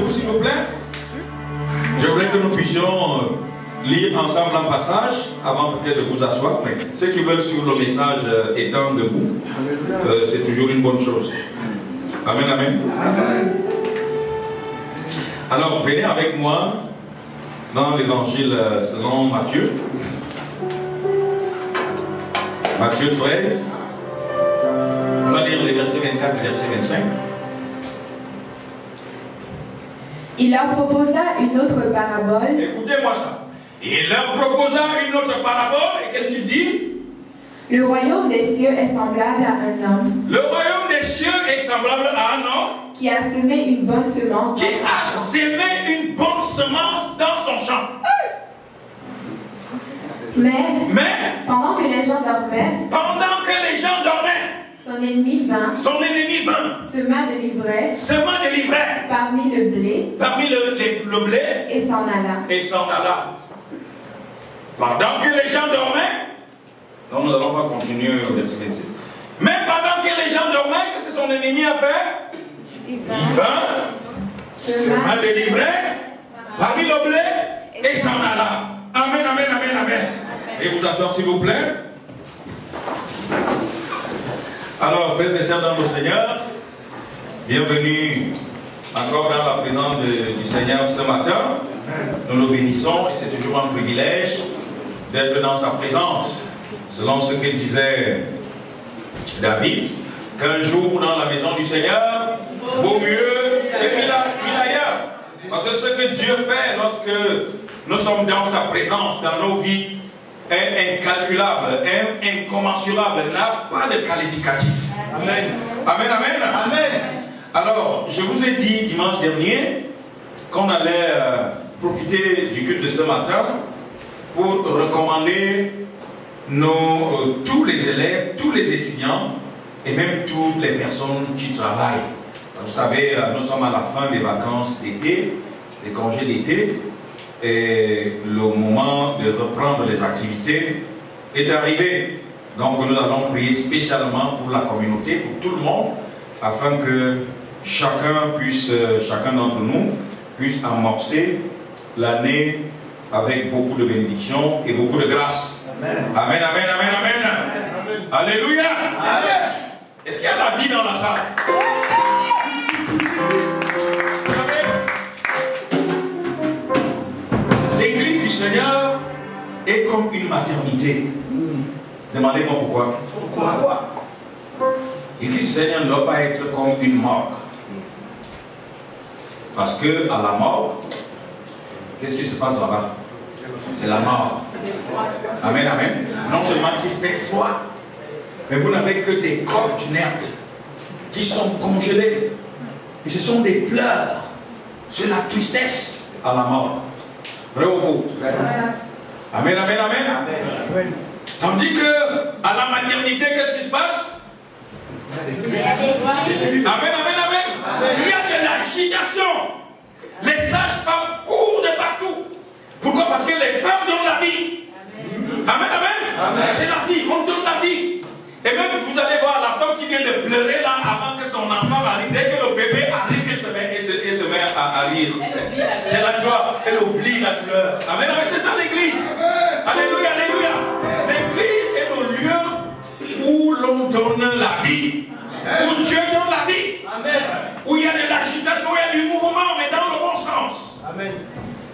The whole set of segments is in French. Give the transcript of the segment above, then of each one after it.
debout, s'il vous plaît. J'aimerais que nous puissions lire ensemble un passage avant peut-être de vous asseoir, mais ceux qui veulent suivre le message étant debout, c'est toujours une bonne chose. Amen, amen. Amen. Alors, venez avec moi dans l'évangile selon Matthieu. Matthieu 13. On va lire les versets 24 et versets 25. Il leur proposa une autre parabole. Écoutez-moi ça. Il leur proposa une autre parabole, et qu'est-ce qu'il dit? Le royaume des cieux est semblable à un homme. Le royaume des cieux est semblable à un homme qui a semé une bonne semence qui a semé une bonne semence dans son champ. Mais pendant que les gens dormaient, son ennemi vint, sema de l'ivraie parmi le blé, et s'en alla. Pendant que les gens dormaient, non, nous n'allons pas continuer au verset 26. Mais pendant que les gens dormaient, qu'est-ce que son ennemi a fait? Il vint, sema de l'ivraie parmi le blé, et s'en alla. Amen, amen, amen, amen. Et vous asseoir s'il vous plaît. Alors, frères et sœurs dans le Seigneur, bienvenue encore dans la présence du Seigneur ce matin. Nous le bénissons et c'est toujours un privilège d'être dans sa présence. Selon ce que disait David, qu'un jour dans la maison du Seigneur vaut mieux que mille ailleurs. Parce que ce que Dieu fait lorsque nous sommes dans sa présence, dans nos vies, est incalculable, est incommensurable, n'a pas de qualificatif. Amen. Amen, amen. Amen. Alors, je vous ai dit dimanche dernier qu'on allait profiter du culte de ce matin pour recommander tous les élèves, tous les étudiants et même toutes les personnes qui travaillent. Vous savez, nous sommes à la fin des vacances d'été, des congés d'été. Et le moment de reprendre les activités est arrivé. Donc nous allons prier spécialement pour la communauté, pour tout le monde, afin que chacun d'entre nous puisse amorcer l'année avec beaucoup de bénédictions et beaucoup de grâce. Amen, amen, amen, amen, amen. Alléluia. Amen. Est-ce qu'il y a la vie dans la salle? L'église du Seigneur est comme une maternité. Demandez-moi pourquoi. Pourquoi? L'église du Seigneur ne doit pas être comme une morgue. Parce que à la morgue, qu'est-ce qui se passe là-bas? C'est la mort. Amen, amen. Non seulement qu'il fait froid, mais vous n'avez que des corps inertes qui sont congelés. Et ce sont des pleurs. C'est la tristesse à la mort. Vrai ou faux? Amen, amen, amen. Amen. Tandis que à la maternité, qu'est-ce qui se passe? Amen, amen, amen. Il y a de l'agitation. Les sages-femmes courent de partout. Pourquoi? Parce que les femmes donnent la vie. Amen, amen. C'est la vie, on donne la vie. Et même vous allez voir la femme qui vient de pleurer là avant que son enfant arrive. Dès que le bébé arrive, elle se met à rire. C'est la joie. Elle oublie la douleur. Amen, amen. C'est ça l'église. Alléluia, alléluia. L'église est le lieu où l'on donne la vie. Où Dieu donne la vie. Amen. Où il y a de l'agitation, il y a du mouvement, mais dans le bon sens. Amen.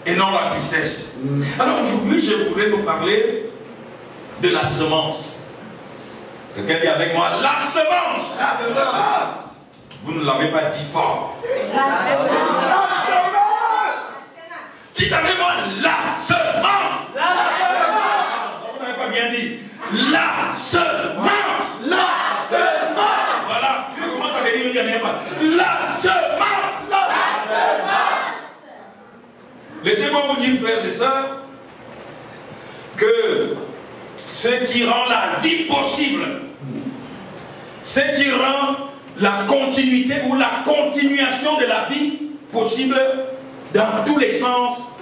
Et non la tristesse. Alors aujourd'hui, je voudrais vous parler de la semence. Quelqu'un dit avec moi, la semence. La semence. Vous ne l'avez pas dit fort. La semence. La semence. Dites avec moi, la semence. La semence. Vous n'avez pas bien dit. La semence. La semence. Voilà. Je commence à venir une dernière fois. La semence. La semence. Laissez-moi vous dire, frères et sœurs, que ce qui rend la vie possible, ce qui rend la continuité ou la continuation de la vie possible dans tous les sens,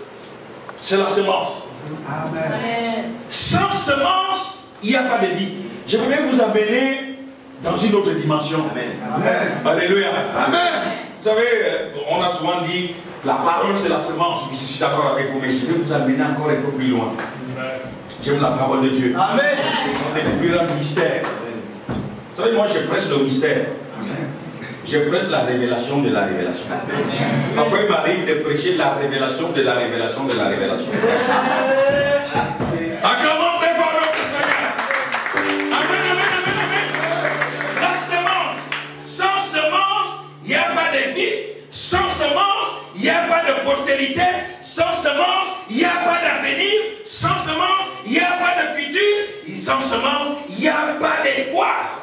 c'est la semence. Amen. Sans semence, il n'y a pas de vie. Je voudrais vous amener dans une autre dimension. Amen. Amen. Alléluia. Amen. Vous savez, on a souvent dit, La parole, c'est la semence. Je suis d'accord avec vous, mais je vais vous amener encore un peu plus loin. J'aime la parole de Dieu. Amen. On découvrira le mystère. Vous savez, moi, je prêche le mystère. Je prêche la révélation de la révélation. Parfois, il m'arrive de prêcher la révélation de la révélation de la révélation. Acclamons très fort notre Seigneur. Amen, amen, amen, amen. La semence. Sans semence, il n'y a pas de vie. Sans semence, il n'y a pas de postérité. Sans semence, il n'y a pas d'avenir. Sans semence, il n'y a pas de futur. Et sans semence, il n'y a pas d'espoir.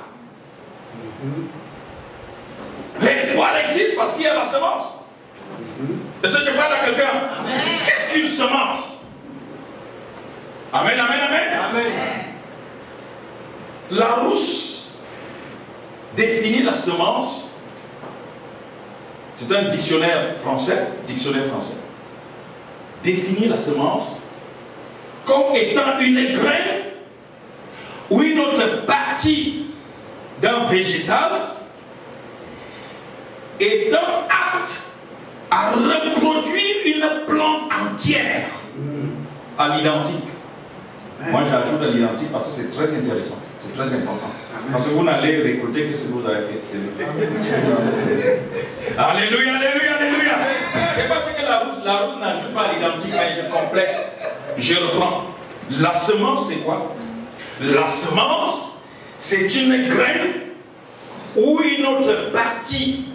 L'espoir existe parce qu'il y a la semence. Est-ce que je parle à quelqu'un? Qu'est-ce qu'une semence? Amen, amen, amen. Amen. Larousse définit la semence. C'est un dictionnaire français. Définit la semence comme étant une graine ou une autre partie d'un végétal étant apte à reproduire une plante entière à l'identique. Moi j'ajoute à l'identique parce que c'est très intéressant, c'est très important. Parce que vous n'allez récolter que ce que vous avez fait. Alléluia, alléluia, alléluia. C'est parce que la rousse n'ajoute pas à l'identique, mais je complète. Je reprends. La semence, c'est quoi? La semence, c'est une graine ou une autre partie,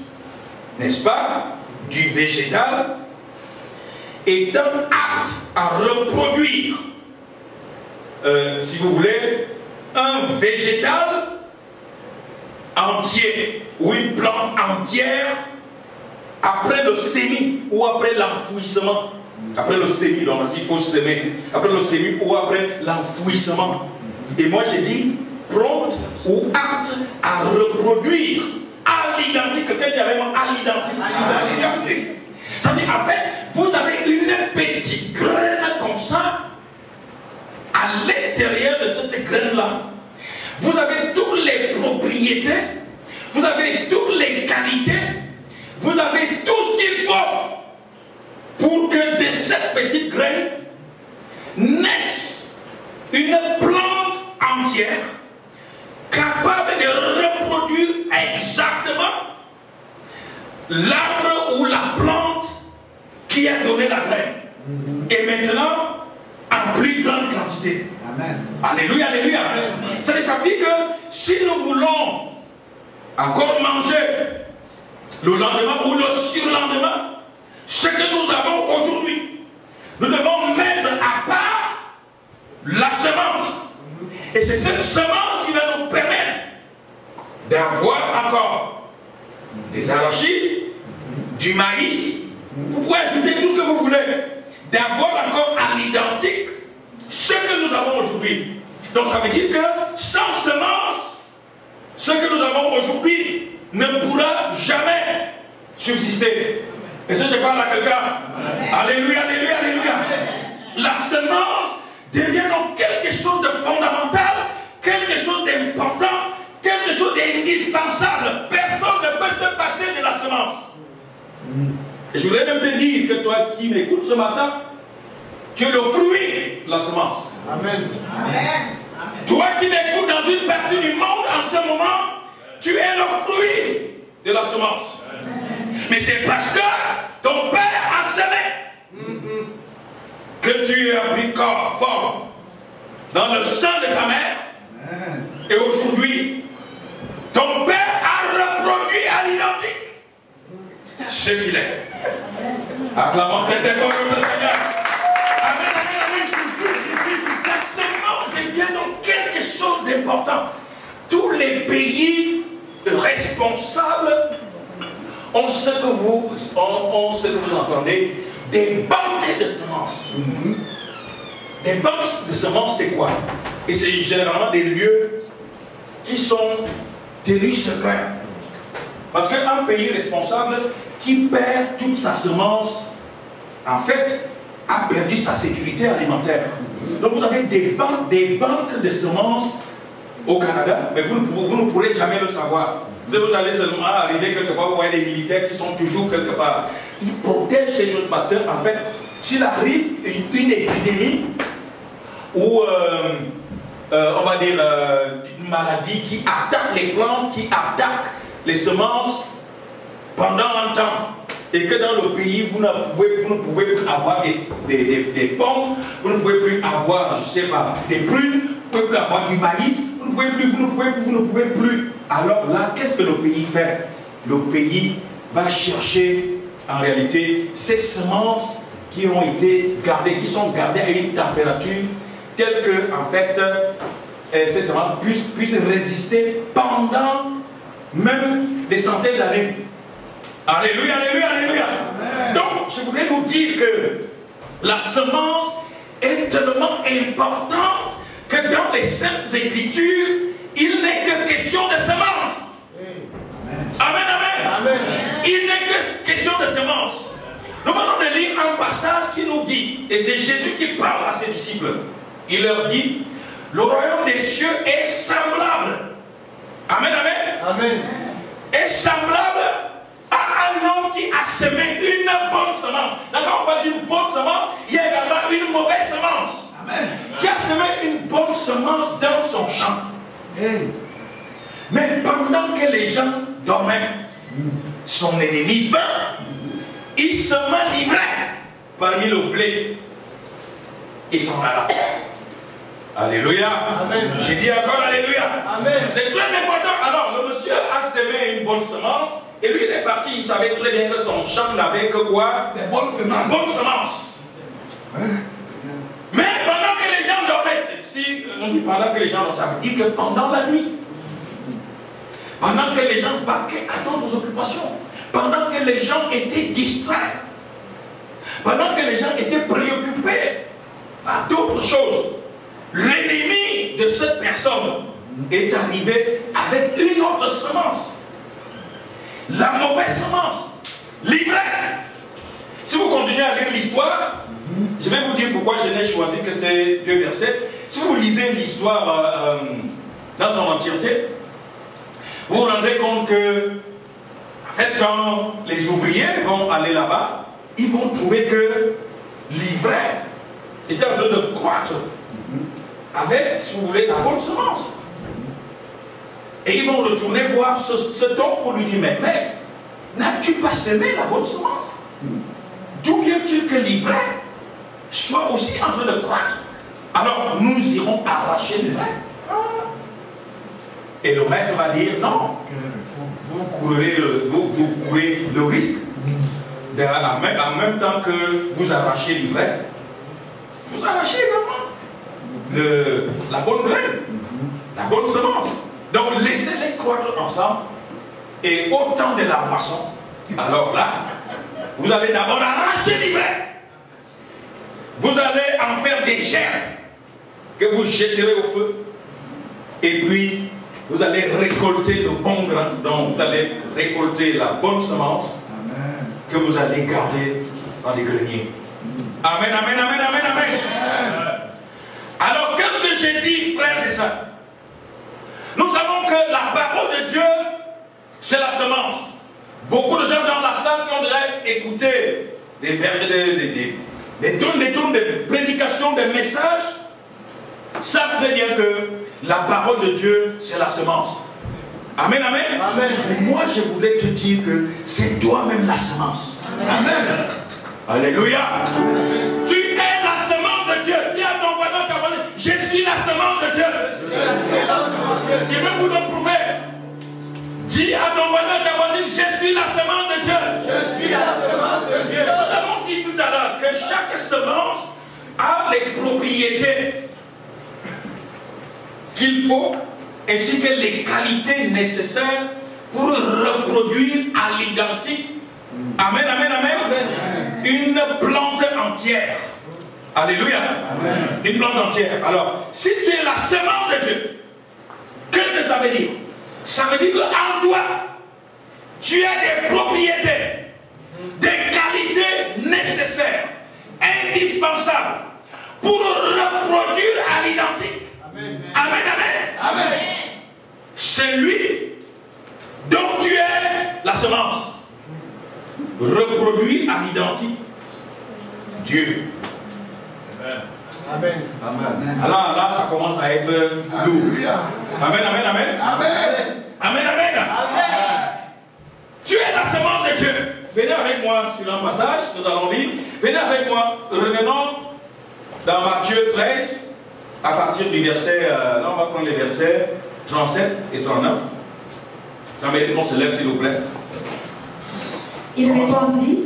n'est-ce pas, du végétal étant apte à reproduire, si vous voulez, un végétal entier ou une plante entière après le semis ou après l'enfouissement. Après le semis, donc il faut semer. Après le semis ou après l'enfouissement. Et moi j'ai dit prompte ou apte à reproduire à l'identique. Quelqu'un dit avec moi à l'identique. Ça veut dire en fait, vous avez une petite graine comme ça. À l'intérieur de cette graine-là, vous avez toutes les propriétés, vous avez toutes les qualités, vous avez tout ce qu'il faut pour que de cette petite graine naisse une plante entière capable de reproduire exactement l'arbre ou la plante qui a donné la graine. Et maintenant, en plus grande quantité. Amen. Alléluia, alléluia. Ça veut dire que si nous voulons encore manger le lendemain ou le surlendemain, ce que nous avons aujourd'hui, nous devons mettre à part la semence. Et c'est cette semence qui va nous permettre d'avoir encore des arachides, du maïs, vous pouvez ajouter tout ce que vous voulez, d'avoir encore à l'identique ce que nous avons aujourd'hui. Donc ça veut dire que sans semence, ce que nous avons aujourd'hui ne pourra jamais subsister. Et si je parle à quelqu'un, alléluia, alléluia, alléluia. La semence devient donc quelque chose de fondamental, quelque chose d'important, quelque chose d'indispensable. Personne ne peut se passer de la semence. Et je voudrais même te dire que toi qui m'écoutes ce matin, tu es le fruit de la semence. Amen. Toi qui m'écoutes dans une partie du monde en ce moment, tu es le fruit de la semence. Mais c'est parce que ton père a semé que tu as pris corps, forme dans le sang de ta mère. Et aujourd'hui, ton père a reproduit à l'identique ce qu'il est. Acclamons très fort le Seigneur. Amen, amen, amen. La semence devient donc quelque chose d'important. Tous les pays responsables ont ce que vous entendez, des banques de semences. Des banques de semences, c'est quoi? Et c'est généralement des lieux qui sont tenus secrets. Parce qu'un pays responsable qui perd toute sa semence, en fait, a perdu sa sécurité alimentaire. Donc vous avez des banques de semences au Canada, mais vous ne pourrez jamais le savoir. Vous allez seulement arriver quelque part, vous voyez des militaires qui sont toujours quelque part. Ils protègent ces choses parce qu'en fait, s'il arrive une épidémie ou on va dire une maladie qui attaque les plantes, qui attaque les semences pendant un temps, et que dans le pays, vous ne pouvez plus avoir des pommes, vous ne pouvez plus avoir, je ne sais pas, des prunes, vous ne pouvez plus avoir du maïs, vous ne pouvez plus. Alors là, qu'est-ce que le pays fait? Le pays va chercher, en réalité, ces semences qui ont été gardées, qui sont gardées à une température telle que, en fait, ces semences puissent résister pendant même des centaines d'années. Alléluia, alléluia, alléluia. Amen. Donc, je voudrais vous dire que la semence est tellement importante que dans les Saintes Écritures, il n'est que question de semence. Amen, amen. Amen. Il n'est que question de semence. Nous venons de lire un passage qui nous dit, et c'est Jésus qui parle à ses disciples. Il leur dit, le royaume des cieux est semblable. Amen, amen. Amen. Est semblable à un homme qui a semé une bonne semence. D'accord, on parle d'une bonne semence, il y a également une mauvaise semence. Amen. Qui a semé une bonne semence dans son champ. Hey. Mais pendant que les gens dormaient, son ennemi vint, il sema l'ivraie parmi le blé et s'en alla. Alléluia. Amen. J'ai dit encore Alléluia. C'est très important. Alors, le monsieur a semé une bonne semence et lui il est parti. Il savait très bien que son champ n'avait que quoi? Des bonnes semences. Une bonne semence. Mais pendant que les gens dormaient, si on dit pendant que les gens dormaient, ça veut dire que pendant la nuit, pendant que les gens vaquaient à d'autres occupations, pendant que les gens étaient distraits, pendant que les gens étaient préoccupés par d'autres choses, l'ennemi de cette personne est arrivé avec une autre semence. La mauvaise semence. L'ivraie. Si vous continuez à lire l'histoire, je vais vous dire pourquoi je n'ai choisi que ces deux versets. Si vous lisez l'histoire dans son entièreté, vous vous rendrez compte que, en fait, quand les ouvriers vont aller là-bas, ils vont trouver que l'ivraie était en train de croître avec, si vous voulez, la bonne semence. Et ils vont retourner voir cet homme pour lui dire, mais mec, n'as-tu pas semé la bonne semence? D'où vient-il que l'ivraie soit aussi en train de croître? Alors, nous irons arracher l'ivraie. Et le maître va dire, non, vous courez le risque, en même temps que vous arrachez l'ivraie, vous arrachez également la bonne graine, la bonne semence. Donc laissez-les croître ensemble et au temps de la moisson, alors là, vous allez d'abord arracher l'ivraie. Vous allez en faire des germes que vous jetterez au feu. Et puis, vous allez récolter le bon grain. Donc, vous allez récolter la bonne semence. Amen. Que vous allez garder dans les greniers. Amen, amen, amen, amen, amen. Alors, qu'est-ce que j'ai dit, frères et sœurs? Nous savons que la parole de Dieu, c'est la semence. Beaucoup de gens dans la salle qui ont déjà écouté des tonnes de prédications, des messages, savent très bien que la parole de Dieu, c'est la semence. Amen, amen. Amen. Mais moi, je voulais te dire que c'est toi-même la semence. Amen. Alléluia. Amen. Tu es la semence de Dieu. Dis à ton voisin, je suis la semence de Dieu. Je vais vous le prouver. Dis à ton voisin, ta voisine, je suis la semence de Dieu. Je suis la semence de Dieu. Nous avons dit tout à l'heure que chaque semence a les propriétés qu'il faut, ainsi que les qualités nécessaires pour reproduire à l'identique. Amen, amen, amen. Amen. Une plante entière. Alléluia. Amen. Une plante entière. Alors, si tu es la semence de Dieu, qu'est-ce que ça veut dire? Ça veut dire qu'en toi, tu as des propriétés, des qualités nécessaires, indispensables pour reproduire à l'identique. Amen, amen. Amen. C'est lui dont tu es la semence. Reproduit à l'identique. Dieu. Amen. Amen. Alors là, ça commence à être lourd. Amen, amen, amen. Amen. Amen, amen. Amen. Tu es la semence de Dieu. Venez avec moi sur un passage, nous allons lire. Venez avec moi. Revenons dans Matthieu 13, à partir du verset, là on va prendre les versets 37 et 39. Ça mérite qu'on se lève s'il vous plaît. Il répondit.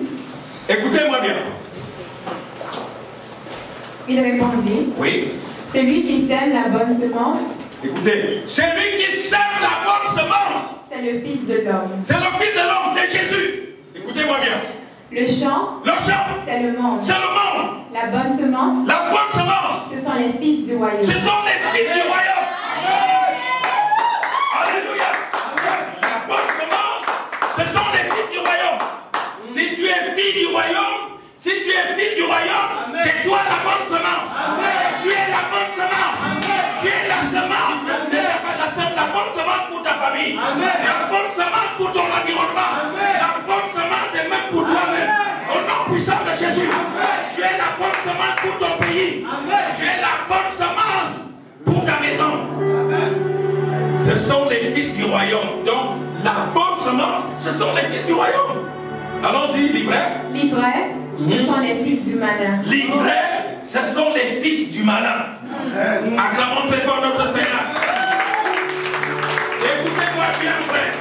Écoutez-moi bien. Il répondit. Oui. Celui qui sème la bonne semence. Écoutez. Celui qui sème la bonne semence. C'est le Fils de l'homme. C'est le Fils de l'homme, c'est Jésus. Écoutez-moi bien. Le champ. Le champ. C'est le monde. C'est le monde. La bonne semence. La bonne semence. Ce sont les fils du royaume. Ce sont les fils du royaume. Alléluia. La bonne semence, ce sont les fils du royaume. Si tu es fille du royaume, c'est toi la bonne semence. Tu es la bonne semence. Tu es la semence. La bonne semence pour ta famille. La bonne semence pour ton environnement. La bonne semence est même pour toi-même. Au nom puissant de Jésus. Tu es la bonne semence pour ton pays. Tu es la bonne semence pour ta maison. Ce sont les fils du royaume. Donc, la bonne semence, ce sont les fils du royaume. Allons-y, l'ivraie. L'ivraie, ce sont les fils du malin. L'ivraie, ce sont les fils du malin. Acclamons très fort notre Seigneur. Écoutez-moi bien, frère.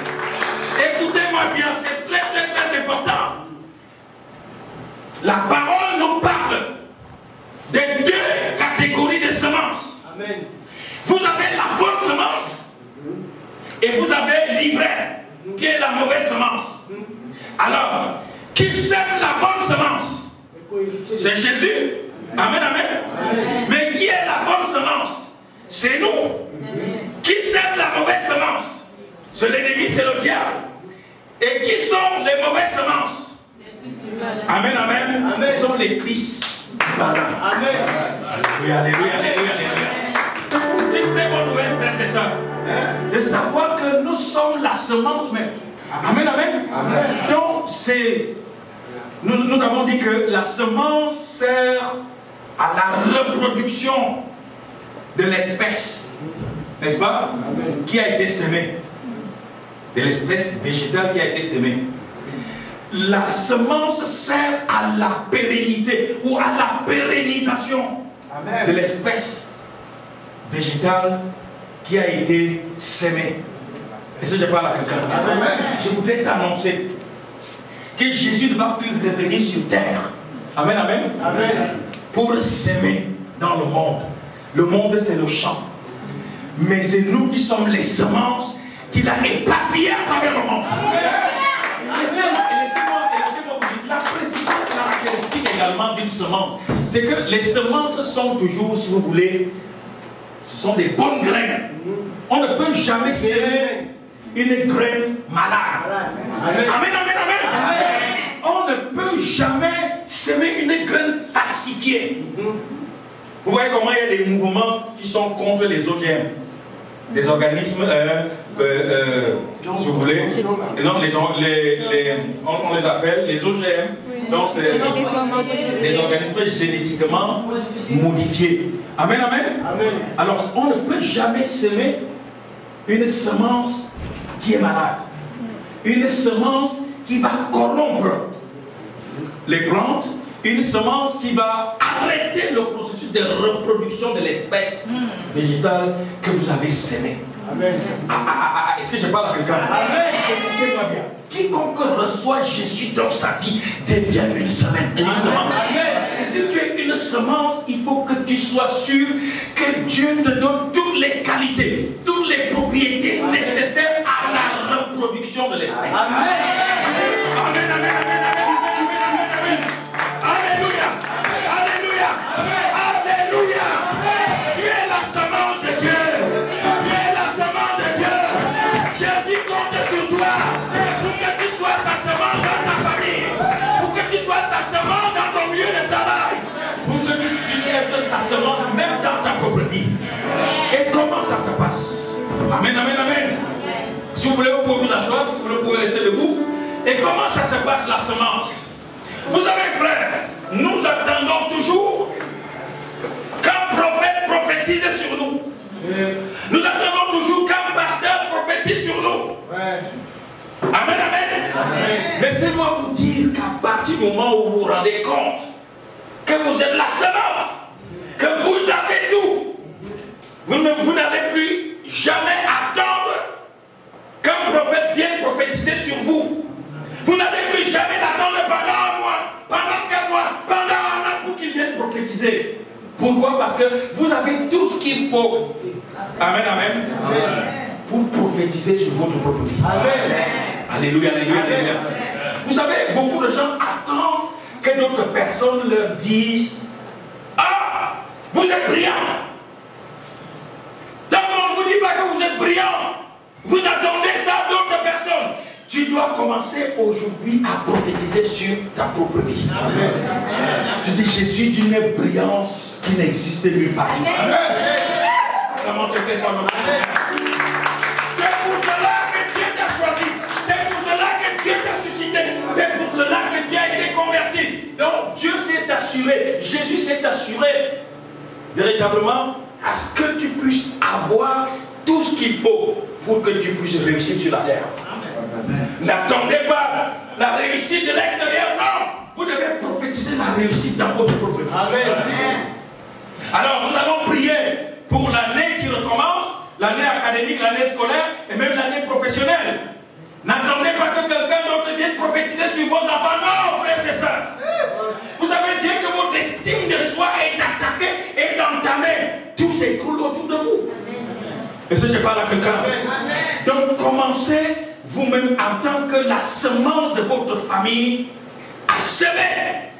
Écoutez-moi bien, c'est très, très, très important. La parole nous parle des deux catégories de semences. Amen. Vous avez la bonne semence et vous avez l'ivraie, qui est la mauvaise semence. Alors, qui sème la bonne semence? C'est Jésus. Amen, amen. Amen. Mais qui est la bonne semence? C'est nous. Amen. Qui sème la mauvaise semence? C'est l'ennemi, c'est le diable. Et qui sont les mauvaises semences? Amen, amen, amen. Ce sont les fils du malin. Amen. Alléluia, alléluia, alléluia, alléluia. C'est une très bonne nouvelle, frères et sœurs, de savoir que nous sommes la semence même. Amen, amen. Amen. Donc, nous avons dit que la semence sert à la reproduction de l'espèce, n'est-ce pas? Amen. Qui a été semée, de l'espèce végétale qui a été semée. La semence sert à la pérennité ou à la pérennisation. Amen. De l'espèce végétale qui a été semée. Est-ce que je parle à quelqu'un? Je voudrais t'annoncer que Jésus ne va plus revenir sur terre. Amen, amen. Amen. Pour s'aimer dans le monde. Le monde, c'est le champ. Mais c'est nous qui sommes les semences qu'il a éparpillées à travers le monde. Laissez-moi vous dire, la principale caractéristique également d'une semence, c'est que les semences sont toujours, si vous voulez, ce sont des bonnes graines. On ne peut jamais semer une graine malade. Amen, amen, amen, amen. On ne peut jamais semer une graine falsifiée. Vous voyez comment il y a des mouvements qui sont contre les OGM. Des organismes, si vous voulez, non, on les appelle les OGM. Donc c'est des organismes génétiquement modifiés. Amen, amen. Amen. Alors on ne peut jamais semer une semence qui est malade. Une semence qui va corrompre les plantes. Une semence qui va arrêter le processus de reproduction de l'espèce végétale que vous avez sémée. Amen. Est-ce que je parle à quelqu'un? Amen. Écoutez-moi bien. Quiconque reçoit Jésus dans sa vie devient une semence. Et si tu es une semence, il faut que tu sois sûr que Dieu te donne toutes les qualités, toutes les propriétés nécessaires à la reproduction de l'espèce. Amen. Amen, amen, amen, amen. Alléluia. Alléluia. Alléluia. Tu es la semence de Dieu. Tu es la semence de Dieu. Jésus compte sur toi pour que tu sois sa semence dans ta famille, pour que tu sois sa semence dans ton lieu de travail, pour que tu puisses être sa semence même dans ta propre vie. Et Amen, amen, amen. Si vous voulez, vous pouvez vous asseoir, si vous voulez, vous pouvez rester debout. Et comment ça se passe la semence? Vous savez, frère, nous attendons toujours qu'un prophète prophétise sur nous. Nous attendons toujours qu'un pasteur prophétise sur nous. Amen, amen. Laissez-moi vous dire qu'à partir du moment où vous vous rendez compte que vous êtes la semence, que vous avez tout, vous n'allez plus jamais attendre qu'un prophète vienne prophétiser sur vous. Vous n'allez plus jamais l'attendre pendant un mois, pendant 4 mois, pendant un an pour qu'il vienne prophétiser. Pourquoi? Parce que vous avez tout ce qu'il faut. Amen, amen. Amen. Pour prophétiser sur votre propre vie. Amen. Alléluia, alléluia, alléluia. Vous savez, beaucoup de gens attendent que d'autres personnes leur disent: ah, vous êtes brillant. Donc on ne vous dit pas que vous êtes brillant. Vous attendez ça d'autres personnes. Tu dois commencer aujourd'hui à prophétiser sur ta propre vie. Amen. Tu dis: je suis d'une brillance qui n'existe nulle part. Amen. C'est pour cela que Dieu t'a choisi. C'est pour cela que Dieu t'a suscité. C'est pour cela que tu as été converti. Donc Dieu s'est assuré, Jésus s'est assuré véritablement à ce que tu puisses avoir tout ce qu'il faut pour que tu puisses réussir sur la terre. N'attendez pas la réussite de l'extérieur, non. Vous devez prophétiser la réussite dans votre propre vie. Amen. Alors nous allons prier pour l'année qui recommence, l'année académique, l'année scolaire et même l'année professionnelle. N'attendez pas que quelqu'un d'autre vienne prophétiser sur vos enfants. Non, frères et sœurs. Vous savez, dès que votre estime de soi est attaquée et entamée, tout s'écroule autour de vous. Et ça, je parle à quelqu'un. Donc commencez vous-même en tant que la semence de votre famille à semer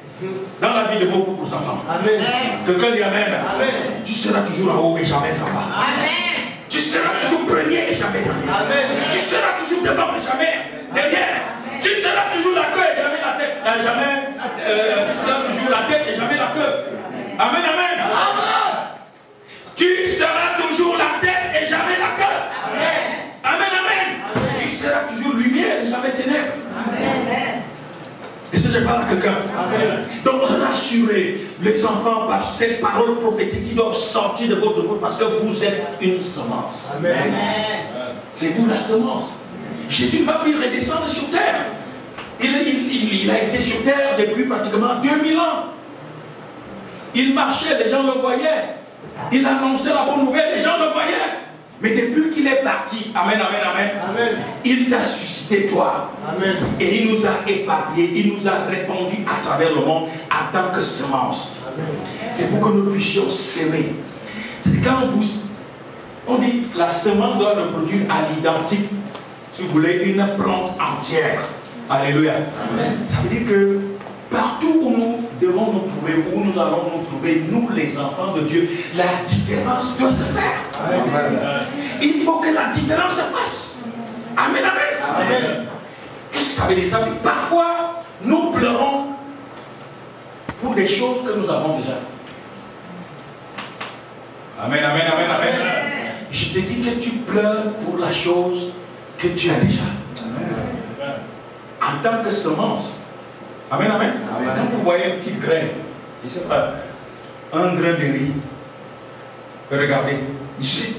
dans la vie de vos propres enfants. Amen. Quelqu'un dit amen. Amen. Tu seras toujours en haut et jamais en bas. Amen. Tu seras toujours premier et jamais dernier. Amen. Tu seras toujours devant et jamais derrière. Amen. Tu seras toujours la queue et jamais la tête. Tu seras toujours la tête et jamais la queue. Amen, amen. Amen. Tu seras toujours la tête et jamais la queue. Amen. Amen, amen. Amen. Tu seras toujours lumière et jamais ténèbres. Amen. Et ça, je parle à quelqu'un. Donc, rassurez les enfants par cette parole prophétique qui doivent sortir de votre bouche parce que vous êtes une semence. Amen. C'est vous la semence. Jésus ne va plus redescendre sur terre. Il a été sur terre depuis pratiquement 2000 ans. Il marchait, les gens le voyaient. Il annonçait la bonne nouvelle, les gens le voyaient. Mais depuis qu'il est parti, amen, amen, amen, amen, il t'a suscité toi. Amen. Et il nous a épargnés, il nous a répandu à travers le monde en tant que semence. C'est pour que nous puissions s'aimer. C'est quand on dit la semence doit reproduire à l'identique, si vous voulez, une plante entière. Alléluia. Amen. Ça veut dire que partout où nous devons nous trouver, où nous allons nous trouver, nous les enfants de Dieu, la différence doit se faire. Amen. Il faut que la différence se fasse. Amen, amen. Amen. Qu'est-ce que ça veut dire? Ça veut dire parfois nous pleurons pour des choses que nous avons déjà. Amen, amen, amen, amen. Je te dis que tu pleures pour la chose que tu as déjà. Amen. En tant que semence. Amen, amen. Amen. Quand vous voyez une petite graine, je ne sais pas, un grain de riz, regardez, c'est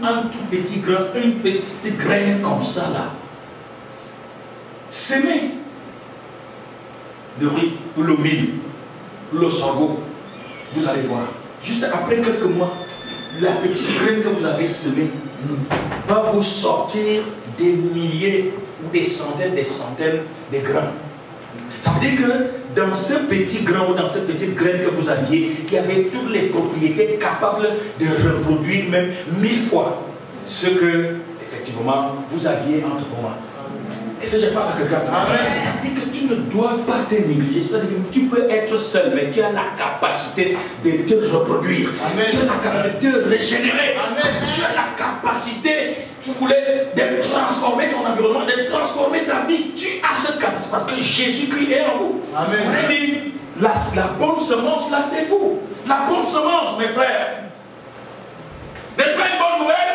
un tout petit grain, une petite graine comme ça là. Semez le riz, ou le mil, le sorgho, vous allez voir. Juste après quelques mois, la petite graine que vous avez semée va vous sortir des milliers ou des centaines de grains. Ça veut dire que dans ce petit grain ou dans cette petite graine que vous aviez, il y avait toutes les propriétés capables de reproduire même 1000 fois ce que, effectivement, vous aviez entre vos mains. Et ça, je parle à quelqu'un. Ça veut dire que tu ne dois pas te négliger. C'est-à-dire que tu peux être seul, mais tu as la capacité de te reproduire. Amen. Tu as la capacité de te régénérer. Amen. Tu as la capacité, tu voulais, de transformer ton environnement, de transformer ta vie. Tu as cette capacité parce que Jésus-Christ est en vous. Amen. Il dit, la bonne semence, là, c'est vous. La bonne semence, mes frères. N'est-ce pas une bonne nouvelle?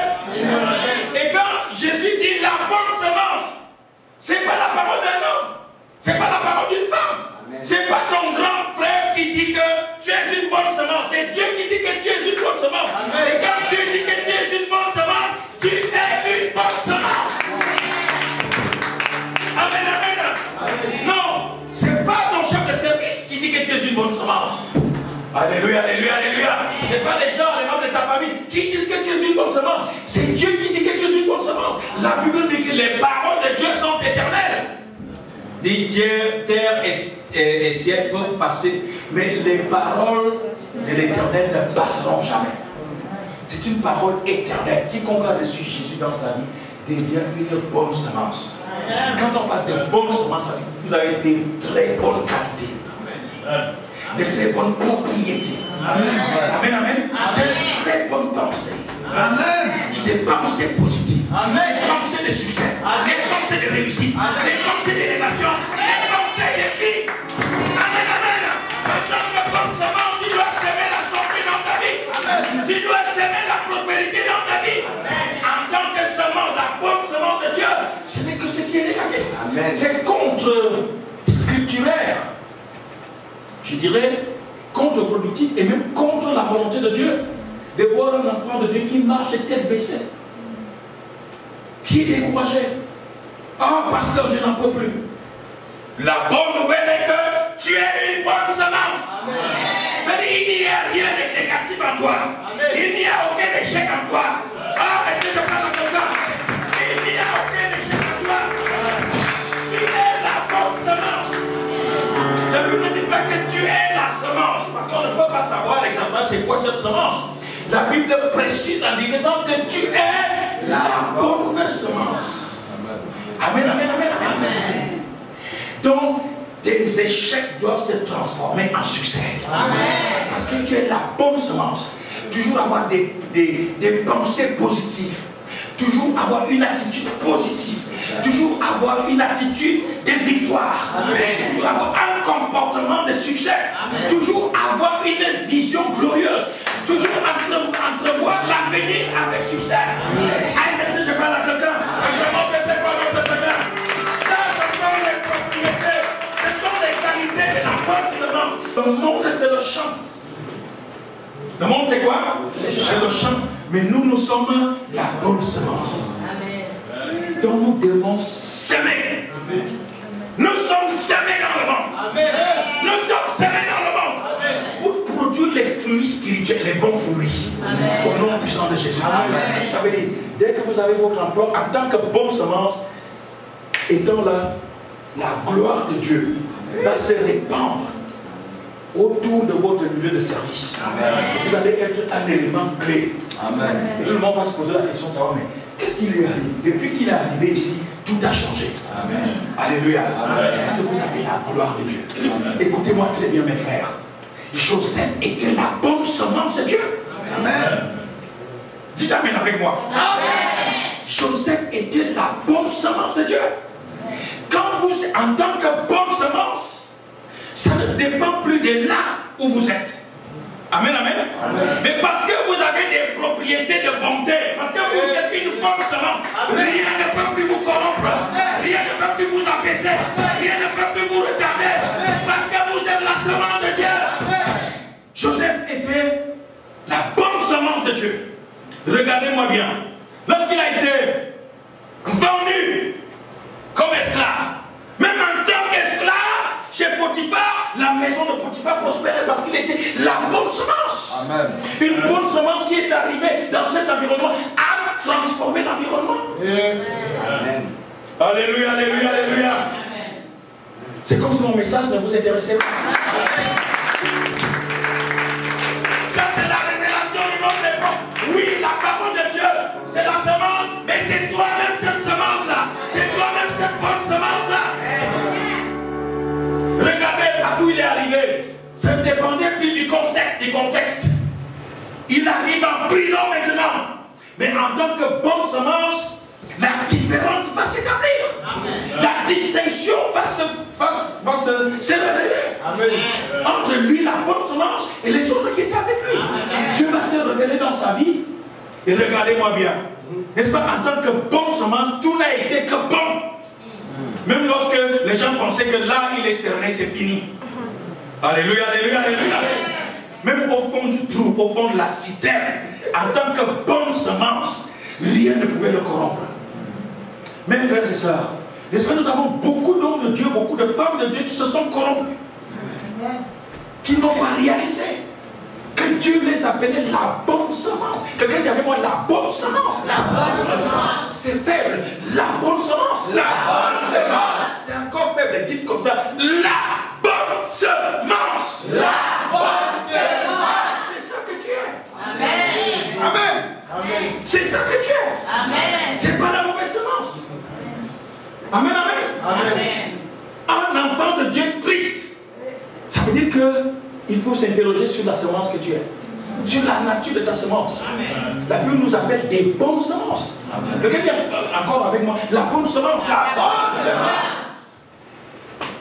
semence, ce n'est pas la parole d'un homme, ce n'est pas la parole d'une femme. Ce n'est pas ton grand frère qui dit que tu es une bonne semence. C'est Dieu qui dit que tu es une bonne semence. Amen. Et quand Dieu dit que tu es une bonne semence, tu es une bonne semence. Amen, amen. Amen. Non, ce n'est pas ton chef de service qui dit que tu es une bonne semence. Alléluia, alléluia, alléluia. Ce n'est pas les gens, les membres de ta famille qui disent que tu es une bonne semence. C'est Dieu qui dit que tu es une bonne semence. La Bible dit que les paroles de Dieu sont éternelles. Dit Dieu, terre et ciel peuvent passer, mais les paroles de l'Éternel ne passeront jamais. C'est une parole éternelle. Quiconque a reçu Jésus dans sa vie devient une bonne semence. Quand on parle de bonne semence, vous avez des très bonnes qualités, de très bonnes propriétés. Amen, amen, amen. De très bonnes pensées. Amen. Des pensées positives, amen. Des pensées de succès, amen. Des pensées de réussite, amen. Des pensées d'élévation, des pensées de vie. Amen, amen. En tant que bonne semence, tu dois semer la santé dans ta vie. Amen. Tu dois semer la prospérité dans ta vie. Amen. En tant que semence, la bonne semence de Dieu, ce n'est que ce qui est négatif. C'est contre-scripturaire. Je dirais contre-productif et même contre la volonté de Dieu. De voir un enfant de Dieu qui marche tête baissée, qui est découragé. Ah, pasteur, je n'en peux plus. La bonne nouvelle est que tu es une bonne semence. C'est-à-dire, il n'y a rien de négatif en toi. Amen. Il n'y a aucun échec en toi. Ah, est-ce que je parle comme ça? Il n'y a aucun échec en toi. Tu es la bonne semence. La Bible ne dit pas que tu es la semence, parce qu'on ne peut pas savoir exactement c'est quoi cette semence. La Bible précise en disant que tu es la bonne semence. Amen, amen, amen, amen. Donc, tes échecs doivent se transformer en succès. Amen. Parce que tu es la bonne semence. Toujours avoir des pensées positives. Toujours avoir une attitude positive. Toujours avoir une attitude de victoire. Amen. Toujours avoir un comportement de succès. Amen. Toujours avoir une vision glorieuse. Toujours entrevoir l'avenir avec succès. Amen. Si je parle à quelqu'un, je montre tes paroles de Seigneur. Ça, ce sont les propriétés, ce sont les qualités de la bonne semence. Le monde, c'est le champ. Le monde, c'est quoi? C'est le champ. Mais nous sommes la bonne semence. Amen. Donc nous devons semer. Amen. Nous sommes semés dans le monde. Amen. Nous sommes semés dans le monde. Amen. Pour produire les fruits spirituels, les bons fruits. Amen. Au nom puissant de Jésus. Amen. Vous savez, dès que vous avez votre emploi, en tant que bonne semence, étant là, la gloire de Dieu va se répandre autour de votre milieu de service. Amen. Vous allez être un élément clé. Amen. Et tout le monde va se poser la question de savoir, mais qu'est-ce qui lui arrive? Depuis qu'il est arrivé ici, tout a changé. Amen. Alléluia. Amen. Parce que vous avez la gloire de Dieu. Écoutez-moi très bien, mes frères. Joseph était la bonne semence de Dieu. Amen. Dites Amen avec moi. Amen. Joseph était la bonne semence de Dieu. Quand vous, en tant que bonne semence, ça ne dépend plus de là où vous êtes. Amen, amen, amen. Mais parce que vous avez des propriétés de bonté, parce que vous êtes une bonne semence, rien ne peut plus vous corrompre, rien ne peut plus vous abaisser, rien ne peut plus vous retarder, parce que vous êtes la semence de Dieu. Joseph était la bonne semence de Dieu. Regardez-moi bien. Lorsqu'il a été vendu comme esclave, même en tant qu'esclave, chez Potiphar, la maison de Potiphar prospérait parce qu'il était la bonne semence. Amen. Une bonne semence qui est arrivée dans cet environnement a transformé l'environnement. Amen. Alléluia, alléluia, alléluia. C'est comme si mon message ne vous intéressait pas. Ça, c'est la révélation du monde des pommes. Oui, la parole de Dieu, c'est la semence, mais c'est toi-même cette semence-là. C'est toi-même cette bonne semence-là. Regardez partout où il est arrivé. Ça ne dépendait plus du contexte. Il arrive en prison maintenant. Mais en tant que bonne semence, la différence va s'établir. La distinction va se révéler. Amen. Entre lui, la bonne semence, et les autres qui étaient avec lui. Amen. Dieu va se révéler dans sa vie. Et regardez-moi bien. N'est-ce pas, en tant que bonne semence, tout n'a été que bon. Même lorsque les gens pensaient que là, il est cerné, c'est fini. Alléluia, alléluia, alléluia. Même au fond du trou, au fond de la citerne, en tant que bonne semence, rien ne pouvait le corrompre. Mes frères et sœurs, n'est-ce pas, nous avons beaucoup d'hommes de Dieu, beaucoup de femmes de Dieu qui se sont corrompus, qui n'ont pas réalisé que Dieu les appelait la bonne semence. Quelqu'un dit avec moi, la bonne semence. La bonne semence. C'est faible. La bonne semence. La bonne semence. C'est encore faible. Dites comme ça. La bonne semence. La bonne semence. C'est ça que tu es. Amen. Amen. Amen. C'est ça que tu es. Amen. C'est pas la mauvaise semence. Amen. Amen. Amen. Un enfant de Dieu triste, ça veut dire que il faut s'interroger sur la semence que tu es, sur la nature de ta semence. Amen. La Bible nous appelle des bonnes semences. Quelqu'un dit encore avec moi, la bonne semence. La bonne semence.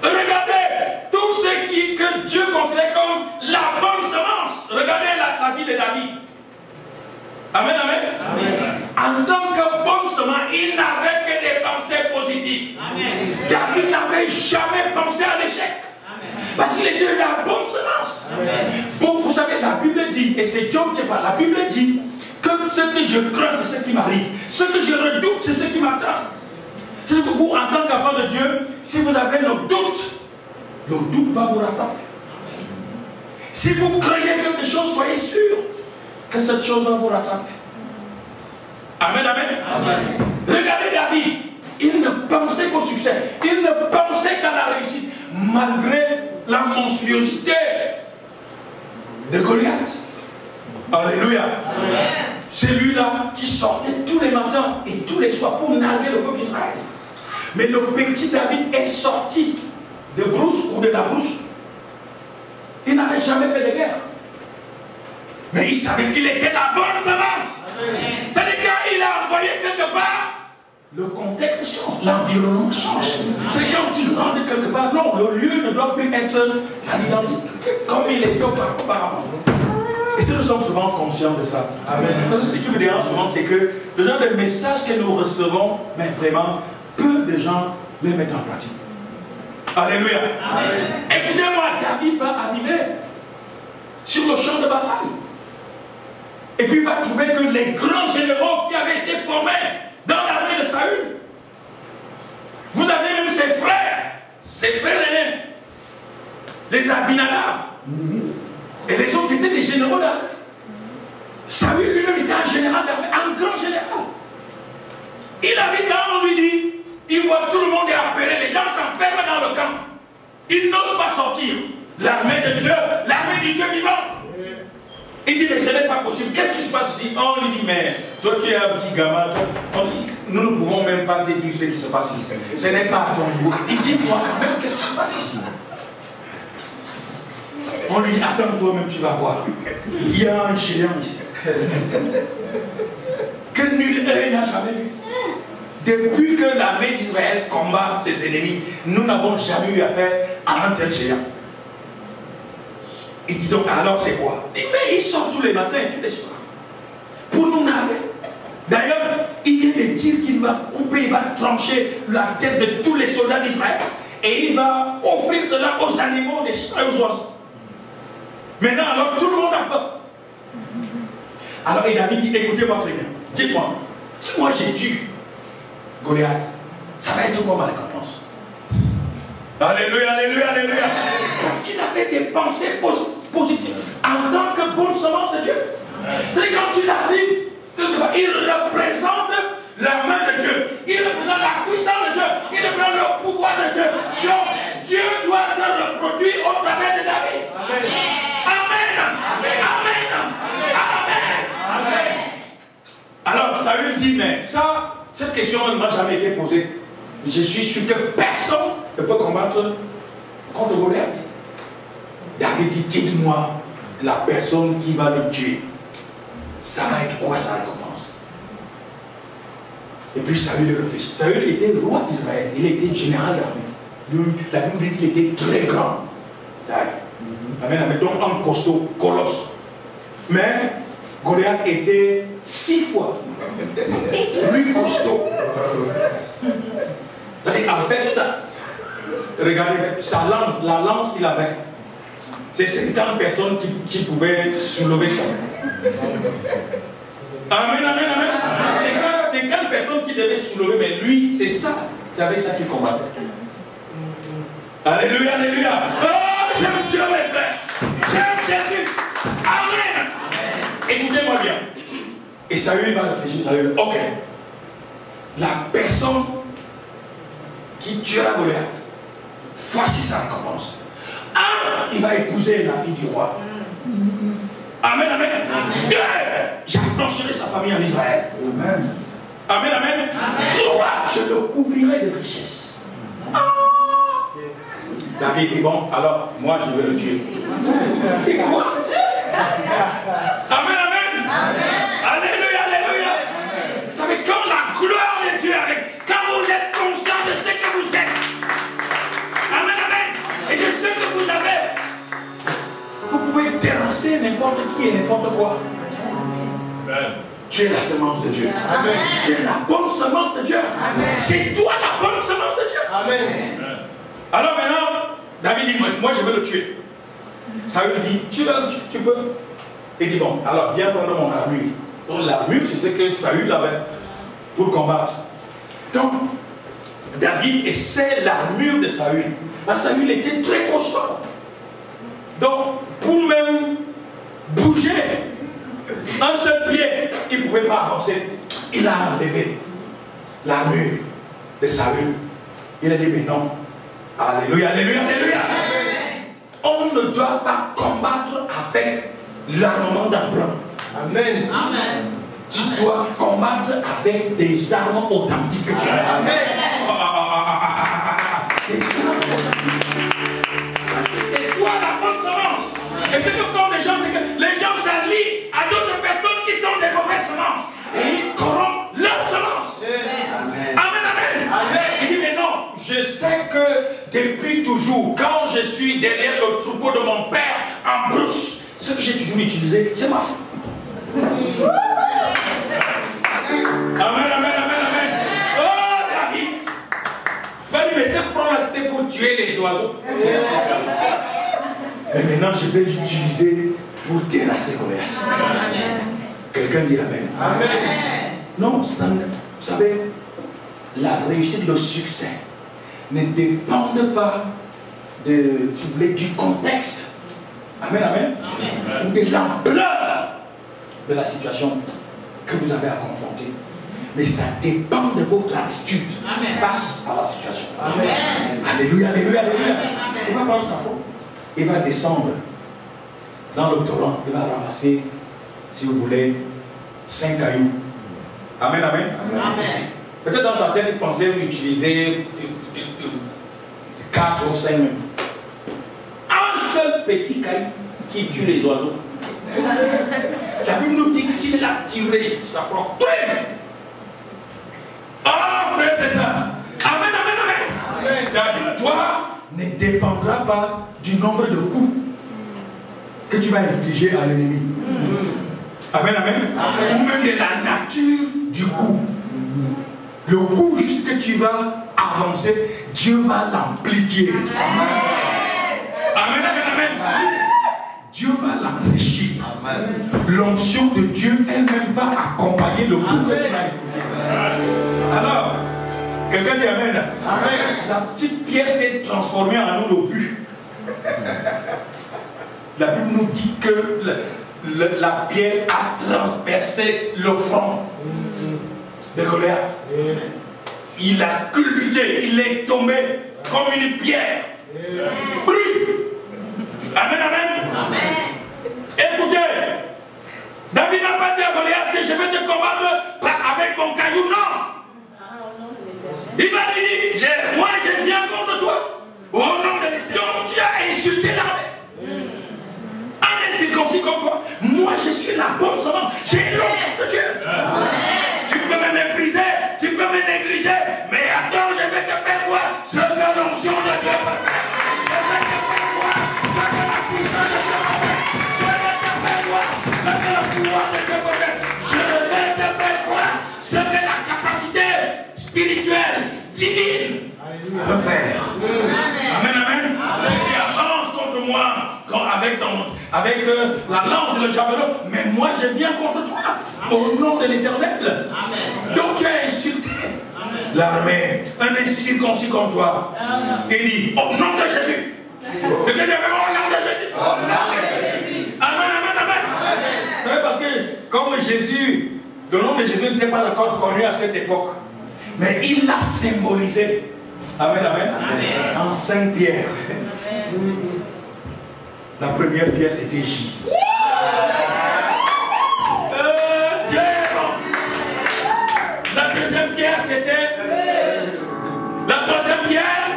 Regardez tout ce que Dieu considère comme la bonne semence. Regardez la vie de David. Amen, amen. Amen. En tant que bonne semence, il n'avait que des pensées positives. Amen. David n'avait jamais pensé à l'échec. Parce qu'il était la bonne semence. Bon, vous savez, la Bible dit, et c'est Job qui parle, la Bible dit que ce que je crains, c'est ce qui m'arrive. Ce que je redoute, c'est ce qui m'attend. C'est que vous, en tant qu'enfant de Dieu, si vous avez le doute va vous rattraper. Si vous croyez quelque chose, soyez sûr que cette chose va vous rattraper. Amen, amen. Amen. Regardez David, il ne pensait qu'au succès, il ne pensait qu'à la réussite, malgré la monstruosité de Goliath. Alléluia. C'est lui-là qui sortait tous les matins et tous les soirs pour narguer le peuple d'Israël. Mais le petit David est sorti de brousse ou de la brousse. Il n'avait jamais fait de guerre. Mais il savait qu'il était la bonne semence. C'est-à-dire quand il a envoyé quelque part, le contexte change, l'environnement change. C'est quand il rentre quelque part, non, le lieu ne doit plus être à l'identique, comme il était auparavant. Et si nous sommes souvent conscients de ça, amen. Parce que ce qui me dérange souvent, c'est que le genre de messages que nous recevons, mais vraiment, peu de gens les mettent en pratique. Alléluia. Écoutez-moi, David va arriver sur le champ de bataille. Et puis il va trouver que les grands généraux qui avaient été formés dans l'armée de Saül, vous avez même ses frères aînés, les Abinadab, et les autres étaient des généraux d'armée. Saül lui-même était un général d'armée, un grand général. Il arrive là, on lui dit, il voit tout le monde est apeuré, les gens s'enferment dans le camp. Ils n'osent pas sortir. L'armée de Dieu, l'armée du Dieu vivant. Il dit, mais ce n'est pas possible. Qu'est-ce qui se passe ici? On lui dit, mais toi tu es un petit gamin. Nous ne pouvons même pas te dire ce qui se passe ici. Ce n'est pas à ton niveau. Il dit, dis-moi quand même, qu'est-ce qui se passe ici? On lui dit, attends toi-même, tu vas voir. Il y a un géant ici. Que nul œil n'a jamais vu. Depuis que l'armée d'Israël combat ses ennemis, nous n'avons jamais eu affaire à un tel géant. Il dit donc, alors c'est quoi? Il dit, mais il sort tous les matins et tous les soirs pour nous narguer. D'ailleurs, il vient de dire qu'il va couper, il va trancher la tête de tous les soldats d'Israël et il va offrir cela aux animaux, des chiens et aux oiseaux. Maintenant, alors tout le monde a peur. Alors il avait dit, écoutez-moi très bien, dites-moi, si moi j'ai tué Goliath, ça va être quoi ma récompense? Alléluia, alléluia, alléluia. Parce qu'il avait des pensées positives en tant que bonne semence de Dieu. C'est quand tu l'arrives, il représente la main de Dieu, il représente la puissance de Dieu, il représente le pouvoir de Dieu. Donc Dieu doit se reproduire au travers de David. Amen. Amen. Amen. Amen. Amen. Alors Saül dit, mais ça, cette question ne m'a jamais été posée. Je suis sûr que personne ne peut combattre contre Goliath. David dit, dites-moi la personne qui va le tuer. Ça va être quoi sa récompense? Et puis Saül réfléchit. Saül était roi d'Israël. Il était général d'armée. La Bible dit qu'il était très grand. Taille. Amen, amen. Donc un costaud, colosse. Mais Goliath était 6 fois plus costaud. C'est-à-dire, avec ça, regardez, sa lance, la lance qu'il avait, c'est 50 personnes qui pouvaient soulever ça. Amen, amen, amen. 50 personnes qui devaient soulever, mais lui, c'est ça. C'est avec ça qu'il combattait. Alléluia, alléluia. Oh, j'aime Dieu, mes frères. J'aime Jésus. Amen. Écoutez-moi bien. Et Saül va réfléchir, Saül. Ok. La personne qui tuera Goliath, voici sa récompense. Un, il va épouser la fille du roi. Amen, amen. Deux, j'affranchirai sa famille en Israël. Amen. Amen, amen. Trois, je le couvrirai de richesses. David dit bon, alors moi je vais le tuer. Et quoi? Amen, amen. Alléluia, alléluia. Vous savez, quand la gloire de Dieu avec, quand vous êtes conscient de ce que vous êtes, amen, amen, et de ce que vous avez, vous pouvez terrasser n'importe qui et n'importe quoi. Amen. Tu es la semence de Dieu. Amen. Tu es la bonne semence de Dieu. C'est toi la bonne semence de Dieu. Amen. Alors maintenant, David dit, moi je veux le tuer. Saül dit, tu peux. Il dit, bon, alors viens prendre mon armure. Donc l'armure, c'est ce que Saül avait pour combattre. Donc, David essaie l'armure de Saül. Saül était très costaud. Donc, pour même bouger un seul pied, il ne pouvait pas avancer. Il a enlevé l'armure de Saül. Il a dit, mais non. Alléluia, alléluia, alléluia. On ne doit pas combattre avec l'armement d'Abraham. Amen. Amen. Tu dois combattre avec des armes authentiques que tu as. Amen. Des armes authentiques. C'est toi la bonne semence. Et c'est que quand les gens s'allient à d'autres personnes qui sont des mauvaises semences. Et ils corrompent leurs semences. Amen. Amen, amen. Amen. Il dit, mais non, je sais que depuis toujours, quand je suis derrière le troupeau de mon père en brousse, ce que j'ai toujours utilisé, c'est ma foi. Amen, amen, amen, amen. Oh, David. Va dire, mais ce front-là, c'était pour tuer les oiseaux. Mais maintenant, je vais l'utiliser pour terrasser Goliath. Quelqu'un dit amen. Amen. Non, ça, vous savez, la réussite, le succès ne dépendent pas de, si vous voulez, du contexte. Amen, amen. Amen. Ou de l'ampleur de la situation que vous avez à confronter. Mais ça dépend de votre attitude face à la situation. Amen. Alléluia, alléluia, alléluia. Il va prendre sa faute. Il va descendre dans le torrent. Il va ramasser, si vous voulez, 5 cailloux. Amen, amen. Amen. Peut-être dans sa tête, il pensait utiliser 4 ou 5 même. Un seul petit caillou qui tue les oiseaux. La Bible nous dit qu'il a tiré sa propre. Oh, frère, c'est ça. Amen, amen, amen. Amen. David, toi, ne dépendra pas du nombre de coups que tu vas infliger à l'ennemi. Amen, amen, amen. Ou même de la nature du coup. Le coup juste que tu vas avancer, Dieu va l'amplifier. Amen, amen, amen. Dieu va l'enrichir. L'onction de Dieu elle-même va accompagner le coup que tu as. Alors, quelqu'un dit amen. Amen. La petite pierre s'est transformée en nous le but. La Bible nous dit que la pierre a transpercé le front de Goliath. Il a culbuté, il est tombé comme une pierre. Amen, amen. Amen. Écoutez, David n'a pas dit à Goliath que je vais te combattre avec mon caillou, non. Il va lui dire, moi je viens contre toi. Au nom de Dieu, tu as insulté l'armée. Un incirconcis comme toi, moi je suis la bonne semence. J'ai l'onction de Dieu. Tu peux me mépriser, tu peux me négliger, mais attends, je vais te faire voir ce que l'onction de Dieu peut faire. Je vais te faire voir ce que la puissance de Dieu peut faire. Je vais te faire voir ce que le pouvoir de Dieu divine peut faire. Amen, amen. Tu avances contre moi avec la lance et le javelot, mais moi je viens contre toi au nom de l'Éternel. Donc tu as insulté l'armée, un incirconcis comme toi. Il dit au nom de Jésus. Au nom de Jésus. Amen, amen, amen. Vous savez, parce que comme Jésus, le nom de Jésus n'était pas encore connu à cette époque, mais il l'a symbolisé. Amen, amen. En 5 pierres. La première pierre c'était J. Dieu. La deuxième pierre c'était. La troisième pierre.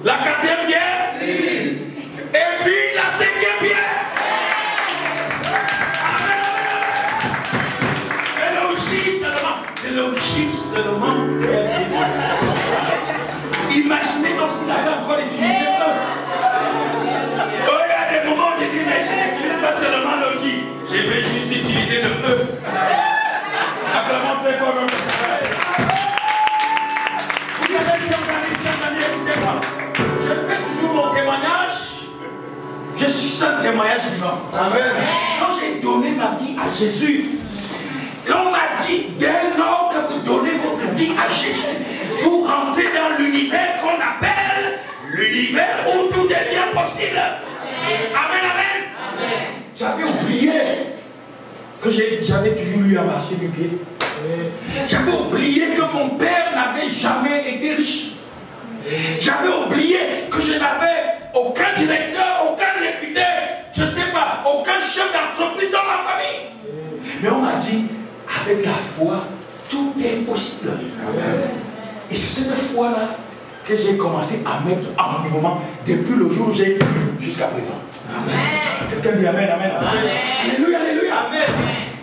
La quatrième pierre. Et puis la cinquième pierre. C'est le J seulement. Imaginez donc s'il avait encore utilisé eux. Oh, il y a des moments où je dis, mais je n'utilise pas seulement le J. Je vais juste utiliser le E. Acclamons très fort notre Seigneur. Vous savez, chers amis, écoutez-moi. Je fais toujours mon témoignage. Je suis un témoignage vivant. Amen. Quand j'ai donné ma vie à Jésus, on m'a dit, dès lors que vous donnez votre vie à Jésus, vous rentrez dans l'univers qu'on appelle l'univers où tout devient possible. Amen, amen. Amen. J'avais oublié que j'avais toujours eu à marcher du pied. J'avais oublié que mon père n'avait jamais été riche. J'avais oublié que je n'avais aucun directeur, aucun député, je ne sais pas, aucun chef d'entreprise dans ma famille. Mais on m'a dit, avec la foi, tout est possible. Et c'est cette foi-là que j'ai commencé à mettre en mouvement depuis le jour où j'ai cru jusqu'à présent. Quelqu'un dit Amen, Amen, Amen. Alléluia, Alléluia. Amen.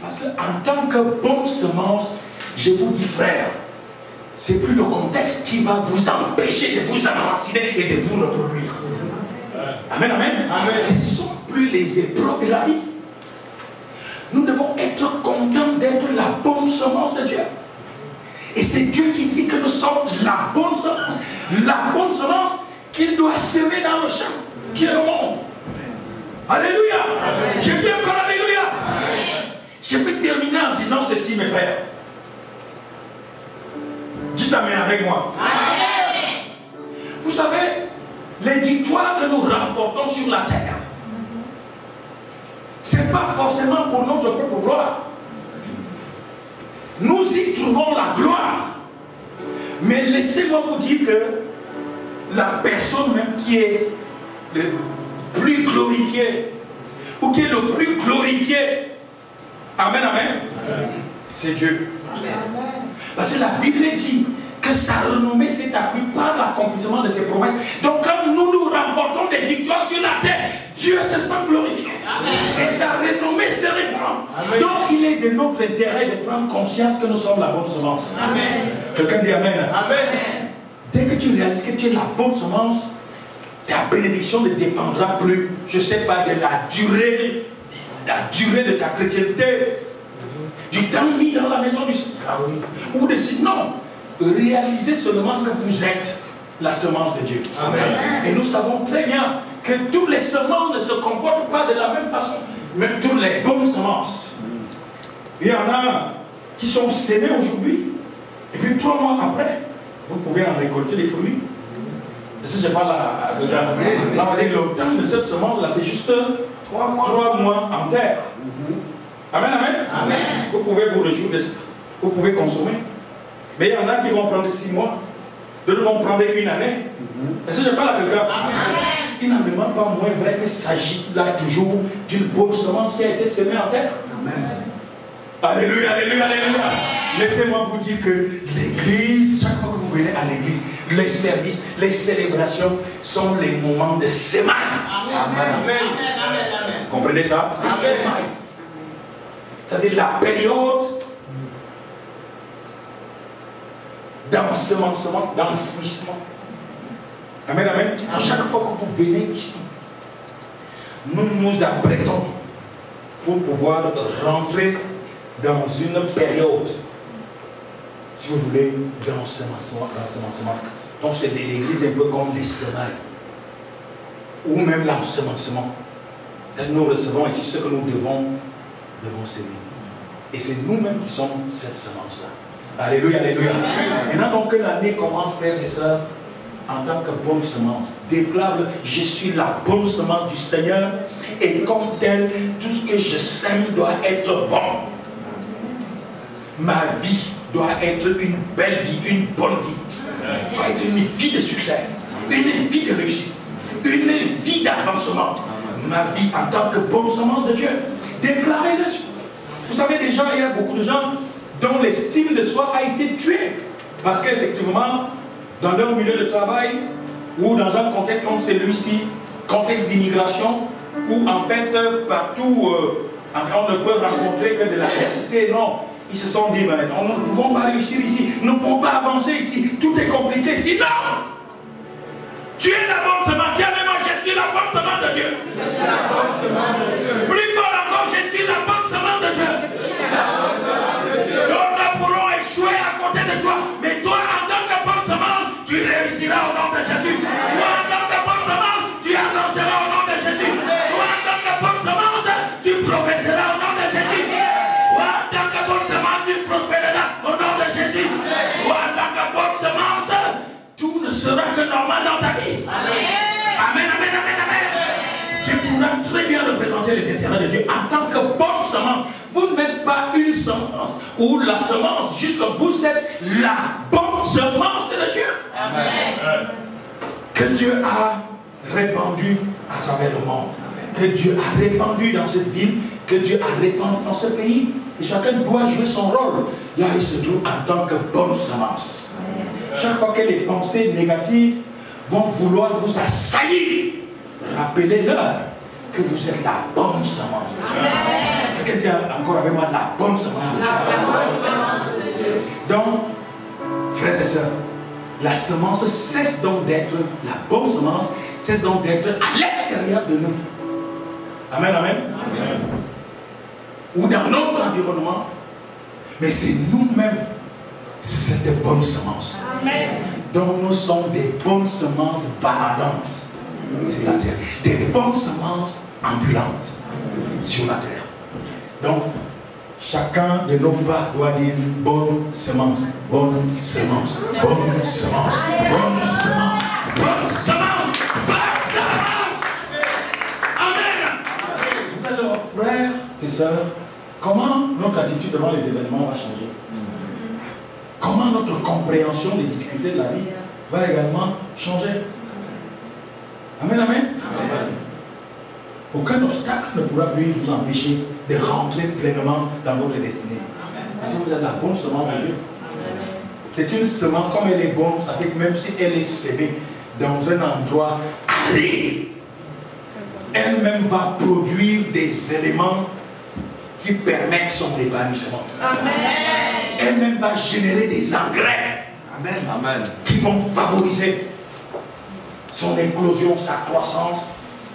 Parce qu'en tant que bonne semence, je vous dis frère, c'est plus le contexte qui va vous empêcher de vous enraciner et de vous reproduire. Amen, Amen. Amen. Ce ne sont plus les épreuves de la vie. Nous devons être contents d'être la bonne semence de Dieu. Et c'est Dieu qui dit que nous sommes la bonne semence. La bonne semence qu'il doit semer dans le champ, qui est le monde. Alléluia. Je dis encore Alléluia. Amen. Je peux terminer en disant ceci, mes frères. Dites Amen avec moi. Amen. Vous savez, les victoires que nous remportons sur la terre, ce n'est pas forcément pour notre propre gloire. Nous y trouvons la gloire. Mais laissez-moi vous dire que la personne même qui est le plus glorifiée, ou qui est le plus glorifié, Amen, Amen, c'est Dieu. Amen. Parce que la Bible dit que sa renommée s'est accrue par l'accomplissement de ses promesses. Donc quand nous nous remportons des victoires sur la terre, Dieu se sent glorifié. Amen. Et sa renommée se répand. Amen. Donc il est de notre intérêt de prendre conscience que nous sommes la bonne semence. Amen. Quelqu'un dit Amen. Amen. Dès que tu réalises que tu es la bonne semence, ta bénédiction ne dépendra plus, je ne sais pas, de la durée de ta chrétienté, du temps mis dans la maison du Seigneur, ou de non. Réalisez seulement que vous êtes la semence de Dieu. Amen. Et nous savons très bien que toutes les semences ne se comportent pas de la même façon. Même toutes les bonnes semences. Il y en a qui sont sémées aujourd'hui, et puis 3 mois après, vous pouvez en récolter les fruits. Et si je parle là, on va dire que le temps de cette semence-là, c'est juste 3 mois en terre. Amen, amen. Amen. Vous pouvez vous réjouir de ça. Vous pouvez consommer. Mais il y en a qui vont prendre 6 mois, d'autres vont prendre 1 année. Est-ce que je parle à quelqu'un? Il n'en est pas moins vrai qu'il s'agit là toujours d'une bonne semence qui a été semée en terre. Amen. Alléluia, alléluia, alléluia. Laissez-moi vous dire que l'église, chaque fois que vous venez à l'église, les services, les célébrations sont les moments de semaille. Amen. Amen. Amen. Amen. Comprenez ça? Amen. C'est-à-dire la période d'ensemencement, d'enfouissement. Amen, amen. À chaque fois que vous venez ici, nous nous apprêtons pour pouvoir rentrer dans une période. si vous voulez, d'ensemencement. Donc c'est des églises un peu comme les semailles. Ou même l'ensemencement. Nous recevons ici ce que nous devons semer. Et c'est nous-mêmes qui sommes cette semence-là. Alléluia, alléluia. Maintenant donc que l'année commence, frères et sœurs, en tant que bonne semence, déclare, je suis la bonne semence du Seigneur et comme tel, tout ce que je sème doit être bon. Ma vie doit être une belle vie, une bonne vie. Doit être une vie de succès, une vie de réussite, une vie d'avancement. Ma vie en tant que bonne semence de Dieu. Déclarez-le. Vous savez, des gens, il y a beaucoup de gens dont l'estime de soi a été tuée. Parce qu'effectivement, dans leur milieu de travail, ou dans un contexte comme celui-ci, contexte d'immigration, où en fait, partout, on ne peut rencontrer que de l'adversité, non. Ils se sont dit, ben, nous ne pouvons pas réussir ici, nous ne pouvons pas avancer ici, tout est compliqué ici. Non! Tu es la bonne semence. Tiens, mais moi, je suis la bonne semence de Dieu. Je suis la bonne semence de Dieu. Plus fort encore, je suis la bonne semence de Dieu. Je suis la bonne semence de Dieu. D'autres pourront échouer à côté de toi, mais toi, en tant que bonne semence, tu réussiras au nom de Jésus. Toi, en tant que bonne semence, tu avanceras au nom de Jésus. Toi, en tant que bonne semence, tu progresseras au nom de Jésus. Toi, en tant que bonne semence, tu prospéreras au nom de Jésus. Toi, en tant que bonne semence, tout ne sera que normal dans ta vie. Amen. Amen, amen, amen, amen. Tu pourras très bien représenter les intérêts de Dieu en tant que bonne semence. Vous n'êtes pas une semence ou la semence, juste que vous êtes la bonne semence de Dieu. Amen. Que Dieu a répandu à travers le monde. Que Dieu a répandu dans cette ville. Que Dieu a répandu dans ce pays. Et chacun doit jouer son rôle. Là, il se trouve en tant que bonne semence. Chaque fois que les pensées négatives vont vouloir vous assaillir, rappelez-leur que vous êtes la bonne semence de Dieu. Quelqu'un dit encore avec moi la bonne semence de Dieu. Donc, frères et sœurs, la semence cesse donc d'être, la bonne semence cesse donc d'être à l'extérieur de nous. Amen, amen. Amen. Ou dans notre environnement, mais c'est nous-mêmes cette bonne semence. Amen. Donc nous sommes des bonnes semences baladantes sur la terre. Des bonnes semences ambulantes sur la terre. Donc chacun de nos pas doit dire bonne semence, bonne semence, bonne semence, bonne semence, bonne semence, bonne semence. Amen. Alors frères et sœurs, comment notre attitude devant les événements va changer? Comment notre compréhension des difficultés de la vie va également changer? Amen, amen. Amen. Aucun obstacle ne pourra plus vous empêcher de rentrer pleinement dans votre destinée. Parce que vous êtes la bonne semence de Dieu. C'est une semence, comme elle est bonne, ça fait que même si elle est sémée dans un endroit aride, elle-même va produire des éléments qui permettent son épanouissement. Amen. Elle-même va générer des engrais. Amen. Amen. Qui vont favoriser son éclosion, sa croissance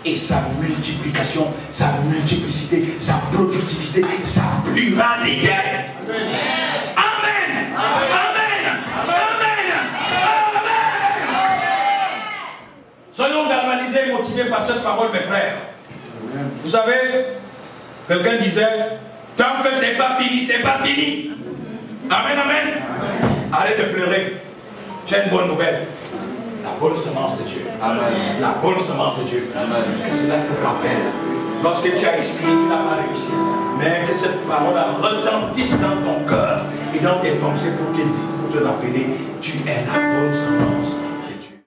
et sa multiplication, sa multiplicité, sa productivité, sa pluralité. Amen. Amen. Amen. Amen. Amen. Amen. Soyons galvanisés et motivés par cette parole, mes frères. Amen. Vous savez, quelqu'un disait, tant que c'est pas fini, c'est pas fini. Amen, amen. Arrête de pleurer. Tu as une bonne nouvelle. La bonne semence de Dieu. Amen. La bonne semence de Dieu. Amen. Que cela te rappelle. Lorsque tu as essayé, tu n'as pas réussi. Mais que cette parole retentisse dans ton cœur et dans tes pensées pour te rappeler, tu es la bonne semence.